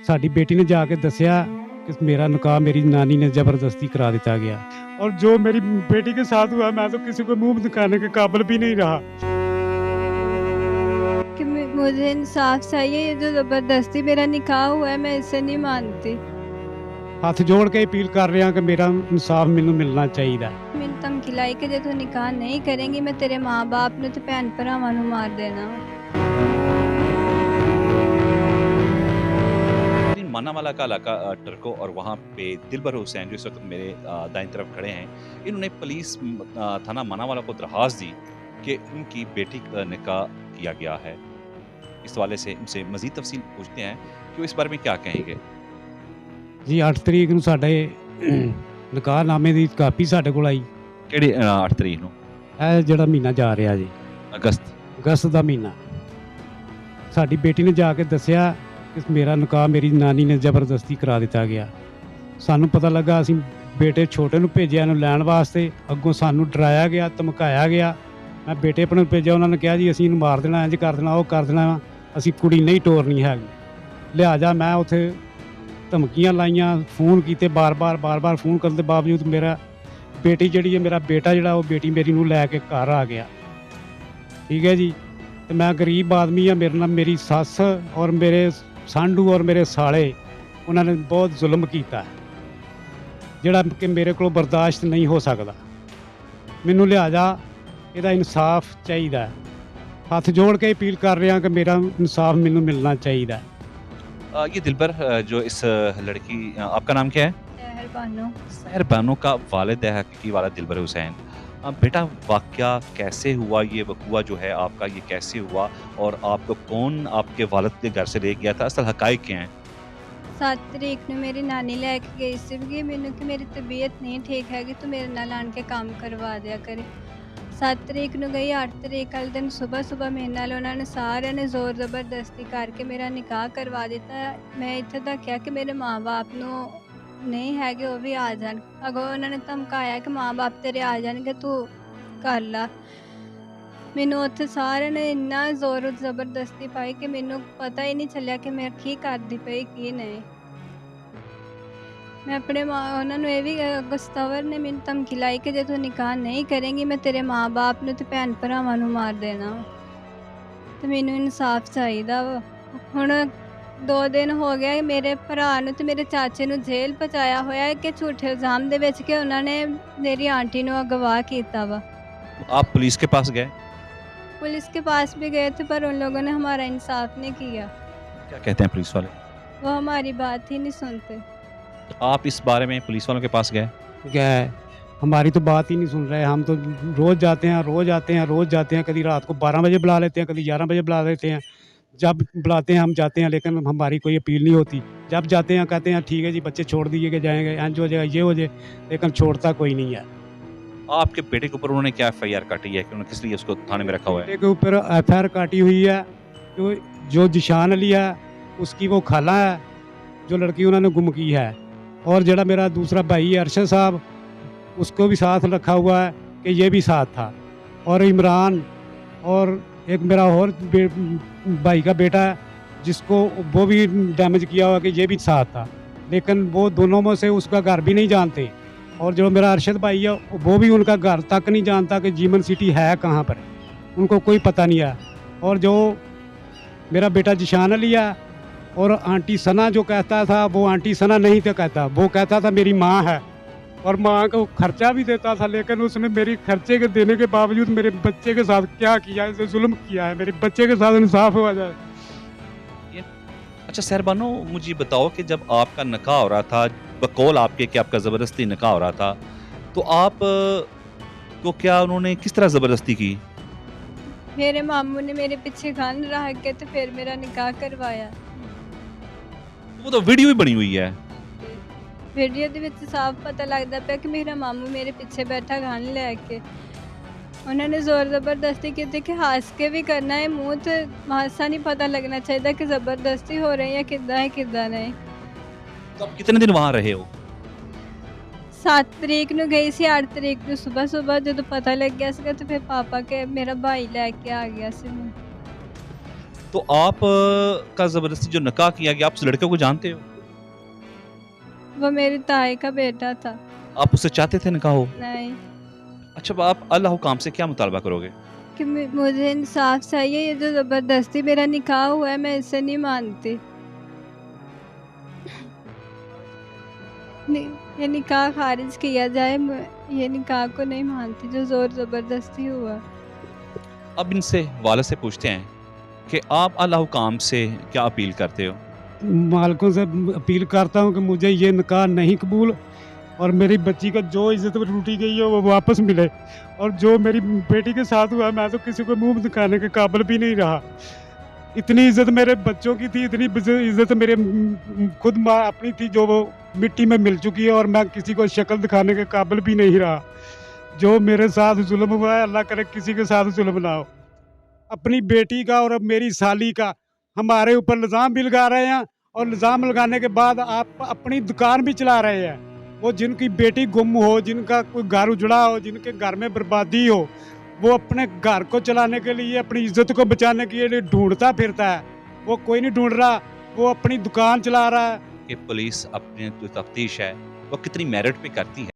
ਸਾਡੀ ਬੇਟੀ ਨੇ ਜਾ ਕੇ ਦੱਸਿਆ कि मेरा निकाह मेरी नानी ने ज़बरदस्ती करा दिया गया। और जो मेरी बेटी के साथ हुआ मैं तो किसी को मुंह दिखाने के काबिल भी नहीं रहा। कि मुझे इंसाफ चाहिए। ये जो ज़बरदस्ती मेरा निकाह हुआ है मैं इसे नहीं मानती। हथ जोड़ के अपील कर रहे हैं कि मेरा इंसाफ मैनू मिलना चाहिए। मैंने धमकी लाई कि जो तू निकाह नहीं करेंगी मैं तेरे माँ बाप ने तो भैन भरावां नूं मार देना। मानावाला का इलाका टर्को और वहाँ पे दिलबर हुसैन जो इस वक्त मेरे दाईं तरफ खड़े हैं, इन्होंने पुलिस थाना मानावाला को दरख्वास्त दी कि उनकी बेटी का निकाह किया गया है। इस हवाले से उनसे मज़ीद तफसील पूछते हैं कि वो इस बारे में क्या कहेंगे। जी 8 तरीक ਨੂੰ ਸਾਡੇ ਨਿਕਾਹਨਾਮੇ ਦੀ ਕਾਪੀ ਸਾਡੇ ਕੋਲ ਆਈ। ਕਿਹੜੀ 8 ਤਰੀਕ ਨੂੰ? ਇਹ ਜਿਹੜਾ ਮਹੀਨਾ ਜਾ ਰਿਹਾ ਜੀ, ਅਗਸਤ ਦਾ ਮਹੀਨਾ। ਸਾਡੀ ਬੇਟੀ ਨੇ ਜਾ ਕੇ ਦੱਸਿਆ ਕਿ ਮੇਰਾ ਨਿਕਾਹ ਮੇਰੀ ਨਾਨੀ ਨੇ ਜ਼ਬਰਦਸਤੀ ਕਰਾ ਦਿੱਤਾ ਗਿਆ। ਸਾਨੂੰ ਪਤਾ ਲੱਗਾ, ਅਸੀਂ ਬੇਟੇ ਛੋਟੇ ਨੂੰ ਭੇਜਿਆ ਇਹਨੂੰ ਲੈਣ ਵਾਸਤੇ, ਅੱਗੋਂ ਸਾਨੂੰ ਡਰਾਇਆ ਗਿਆ, ਧਮਕਾਇਆ ਗਿਆ। ਮੈਂ ਬੇਟੇ ਆਪਣੇ ਨੂੰ ਭੇਜਿਆ, ਉਹਨਾਂ ਨੇ ਕਿਹਾ ਜੀ ਅਸੀਂ ਇਹਨੂੰ ਮਾਰ ਦੇਣਾ, ਇੰਝ ਕਰ ਦੇਣਾ, ਉਹ ਕਰ ਦੇਣਾ, ਅਸੀਂ ਕੁੜੀ ਨਹੀਂ ਤੋਰਨੀ ਹੈਗੀ। ਲਿਹਾਜ਼ਾ ਮੈਂ ਉੱਥੇ ਧਮਕੀਆਂ ਲਾਈਆਂ, ਫੋਨ ਕੀਤੇ ਬਾਰ-ਬਾਰ ਫੋਨ ਕਰਨ ਦੇ ਬਾਵਜੂਦ ਮੇਰਾ ਬੇਟੀ ਜਿਹੜੀ ਹੈ, ਮੇਰਾ ਬੇਟਾ ਜਿਹੜਾ ਉਹ ਬੇਟੀ ਮੇਰੀ ਨੂੰ ਲੈ ਕੇ ਘਰ ਆ ਗਿਆ। ਠੀਕ ਹੈ ਜੀ। ਤੇ ਮੈਂ ਗਰੀਬ ਆਦਮੀ ਆ, ਮੇਰੇ ਨਾਲ ਮੇਰੀ ਸੱਸ ਔਰ ਮੇਰੇ ਸਾਂਢੂ ਔਰ ਮੇਰੇ ਸਾਲੇ ਉਹਨਾਂ ਨੇ ਬਹੁਤ ਜ਼ੁਲਮ ਕੀਤਾ ਜਿਹੜਾ ਕਿ ਮੇਰੇ ਕੋਲ ਬਰਦਾਸ਼ਤ ਨਹੀਂ ਹੋ ਸਕਦਾ। ਮੈਨੂੰ ਲਿਹਾਜ਼ਾ ਇਹਦਾ ਇਨਸਾਫ ਚਾਹੀਦਾ। ਹੱਥ ਜੋੜ ਕੇ ਅਪੀਲ ਕਰ ਰਿਹਾ ਕਿ ਮੇਰਾ ਇਨਸਾਫ ਮੈਨੂੰ ਮਿਲਣਾ ਚਾਹੀਦਾ। ये दिलबर जो इस लड़की, आपका नाम क्या है? सहर बानो। सहर बानो का वालिद है, हकीकी वालिद दिलबर हुसैन। बेटा वाक़या कैसे हुआ, ये वक़ूआ जो है आपका ये कैसे हुआ और आपको कौन आपके वालिद के घर से ले गया था, असल हक़ाइक़ क्या हैं? 7 तरीक ਨੂੰ ਮੇਰੀ ਨਾਨੀ ਲੈ ਕੇ ਗਈ ਸੀਗੀ ਮੈਨੂੰ ਕਿ ਮੇਰੀ ਤਬੀਅਤ ਨਹੀਂ ਠੀਕ ਹੈਗੀ, ਤੂੰ ਮੇਰੇ ਨਾਲ ਆਣ ਕੇ ਕੰਮ ਕਰਵਾ ਦਿਆ ਕਰੇ। 7 ਤਰੀਕ ਨੂੰ ਗਈ, 8 ਤਰੀਕ ਵਾਲੇ ਦਿਨ ਸਵੇਰ ਮੇਰੇ ਨਾਲ ਉਹਨਾਂ ਨੇ ਸਾਰਿਆਂ ਨੇ ਜ਼ੋਰ ਜ਼ਬਰਦਸਤੀ ਕਰਕੇ ਮੇਰਾ ਨਿਕਾਹ ਕਰਵਾ ਦਿੱਤਾ। ਮੈਂ ਇੱਥੇ ਤੱਕ ਕਿਹਾ ਕਿ ਮੇਰੇ ਮਾਂ-ਬਾਪ ਨੂੰ ਨਹੀਂ ਹੈਗੇ ਉਹ ਵੀ ਆ ਜਾਣ। ਅੱਗੋਂ ਉਹਨਾਂ ਨੇ ਧਮਕਾਇਆ ਕਿ ਮਾਂ-ਬਾਪ ਤੇਰੇ ਆ ਜਾਣਗੇ, ਤੂੰ ਕਰ ਲਾ। ਮੈਨੂੰ ਉੱਥੇ ਸਾਰਿਆਂ ਨੇ ਇੰਨਾ ਜ਼ੋਰ ਜ਼ਬਰਦਸਤੀ ਪਾਈ ਕਿ ਮੈਨੂੰ ਪਤਾ ਹੀ ਨਹੀਂ ਚੱਲਿਆ ਕਿ ਮੈਂ ਕੀ ਕਰਦੀ ਪਈ ਕੀ ਨਹੀਂ। मैं अपने ਉਹਨਾਂ ਨੂੰ ਇਹ ਵੀ ਗੁਸਤਾਵਰ ਨੇ ਮੈਨੂੰ ਧਮਕੀ ਲਾਈ ਕਿ ਜੇ ਤੂੰ ਨਿਕਾਹ ਨਹੀਂ ਕਰੇਂਗੀ ਮੈਂ ਤੇਰੇ ਮਾਂ-ਬਾਪ ਨੂੰ ਤੇ ਭੈਣ ਭਰਾਵਾਂ ਨੂੰ ਮਾਰ ਦੇਣਾ ਤੇ ਮੈਨੂੰ ਇਨਸਾਫ ਚਾਹੀਦਾ ਵਾ। ਹੁਣ 2 ਦਿਨ ਹੋ ਗਏ ਮੇਰੇ ਭਰਾ ਨੂੰ ਤੇ ਮੇਰੇ ਚਾਚੇ ਨੂੰ ਜੇਲ੍ਹ ਪਹੁੰਚਾਇਆ ਹੋਇਆ ਹੈ ਕਿ ਝੂਠੇ ਇਲਜ਼ਾਮ ਦੇ ਵਿੱਚ ਕਿ ਉਹਨਾਂ ਨੇ ਮੇਰੀ ਆਂਟੀ ਨੂੰ ਅਗਵਾ ਕੀਤਾ ਵਾ। आप पुलिस के पास गए? पुलिस के पास भी गए थे पर उन लोगों ने हमारा इंसाफ नहीं किया। क्या कहते हैं पुलिस वाले? वो हमारी बात ही नहीं सुनते। आप इस बारे में पुलिस वालों के पास गए? क्या है, हमारी तो बात ही नहीं सुन रहे। हम तो रोज़ जाते हैं, कभी रात को 12 बजे बुला लेते हैं, कभी 11 बजे बुला लेते हैं। जब बुलाते हैं हम जाते हैं, लेकिन हमारी कोई अपील नहीं होती। जब जाते हैं कहते हैं ठीक है जी बच्चे छोड़ दिए के जाएंगे, इंज हो जाएगा, ये हो जाए, लेकिन छोड़ता कोई नहीं है। आपके बेटे के ऊपर उन्होंने क्या FIR काटी है कि उन्होंने किस लिए उसको थाने में रखा हुआ है? बेटे के ऊपर FIR काटी हुई है। तो जो जिशान अली है उसकी वो खाला है जो लड़की उन्होंने गुम की है, और जड़ा मेरा दूसरा भाई है अरशद साहब उसको भी साथ रखा हुआ है कि ये भी साथ था, और इमरान और एक मेरा और भाई का बेटा है जिसको वो भी डैमेज किया हुआ कि ये भी साथ था, लेकिन वो दोनों में से उसका घर भी नहीं जानते। और जो मेरा अरशद भाई है वो भी उनका घर तक नहीं जानता कि जीमन सिटी है कहाँ पर, उनको कोई पता नहीं है। और जो मेरा बेटा जिशान अली है और आंटी सना जो कहता था वो आंटी सना नहीं था कहता, वो कहता था मेरी माँ है और माँ को खर्चा भी देता था, लेकिन उसने मेरी खर्चे के देने के बावजूद मेरे बच्चे के साथ क्या किया, इसे जुल्म किया है। मेरे बच्चे के साथ इंसाफ हो जाए। अच्छा सहर बानो, मुझे बताओ कि जब आपका निकाह हो रहा था, बकौल आपके कि आपका ज़बरदस्ती निकाह हो रहा था, तो आप को क्या उन्होंने किस तरह ज़बरदस्ती की? मेरे मामू ने मेरे पीछे गन रख के तो फिर मेरा निकाह करवाया। वो तो वीडियो भी बनी हुई है। वीडियो ਦੇ ਵਿੱਚ ਸਾਫ਼ ਪਤਾ ਲੱਗਦਾ ਪਿਆ ਕਿ ਮੇਰਾ ਮਾਮੂ ਮੇਰੇ ਪਿੱਛੇ ਬੈਠਾ ਗਨ ਲੈ ਕੇ। ਉਹਨਾਂ ਨੇ ਜ਼ੋਰ ਜ਼ਬਰਦਸਤੀ ਕੀਤੀ ਕਿ ਹੱਸ ਕੇ ਵੀ ਕਰਨਾ ਹੈ, ਮੂੰਹ ਤੇ ਹਾਸਾ ਨਹੀਂ ਪਤਾ ਲੱਗਣਾ ਚਾਹੀਦਾ ਕਿ ਜ਼ਬਰਦਸਤੀ ਹੋ ਰਹੀ ਹੈ ਕਿੱਦਾਂ ਹੈ ਕਿੱਦਾਂ ਨਹੀਂ। तो आप कितने दिन वहाँ रहे हो? 7 ਤਰੀਕ ਨੂੰ ਗਈ ਸੀ, 8 ਤਰੀਕ ਨੂੰ ਸਵੇਰ ਜਦੋਂ ਪਤਾ ਲੱਗ ਗਿਆ ਸੀਗਾ ਤੇ ਫਿਰ ਪਾਪਾ ਕੇ ਮੇਰਾ ਭਾਈ ਲੈ ਕੇ ਆ ਗਿਆ ਸੀ ਮੈਨੂੰ। तो आप का ज़बरदस्ती जो निकाह किया गया, आप उस लड़के को जानते हो? वो मेरे ताए का बेटा था। आप उससे चाहते थे निकाह हो? नहीं, अच्छा, अब आप अल्लाह हुकाम से क्या मुतालबा करोगे? कि मुझे इंसाफ चाहिए। ये जो ज़बरदस्ती मेरा निकाह हुआ है, मैं इसे नहीं मानती। ये निकाह खारिज किया जाए। मैं ये निकाह को नहीं मानती जो ज़ोर ज़बरदस्ती हुआ। अब इनसे वालिद से पूछते हैं कि आप अल्लाह हुकाम से क्या अपील करते हो? मालकों से अपील करता हूँ कि मुझे ये निकाह नहीं कबूल, और मेरी बच्ची का जो इज़्ज़त लूटी गई है वो वापस मिले, और जो मेरी बेटी के साथ हुआ मैं तो किसी को मुँह दिखाने के काबिल भी नहीं रहा। इतनी इज़्ज़त मेरे बच्चों की थी, इतनी इज़्ज़त मेरे खुद माँ अपनी थी जो वो मिट्टी में मिल चुकी है, और मैं किसी को शक्ल दिखाने के काबिल भी नहीं रहा। जो मेरे साथ ज़ुल्म हुआ है, अल्लाह करे किसी के साथ ज़ुल्म ना हो। अपनी बेटी का और अब मेरी साली का हमारे ऊपर इल्ज़ाम भी लगा रहे हैं, और इल्ज़ाम लगाने के बाद आप अपनी दुकान भी चला रहे हैं। वो जिनकी बेटी गुम हो, जिनका कोई घर उजड़ा हो, जिनके घर में बर्बादी हो, वो अपने घर को चलाने के लिए, अपनी इज़्ज़त को बचाने के लिए ढूंढता फिरता है। वो कोई नहीं ढूंढ रहा, वो अपनी दुकान चला रहा है। कि पुलिस अपनी जो तफ्तीश है, वो कितनी मेरिट पे करती है?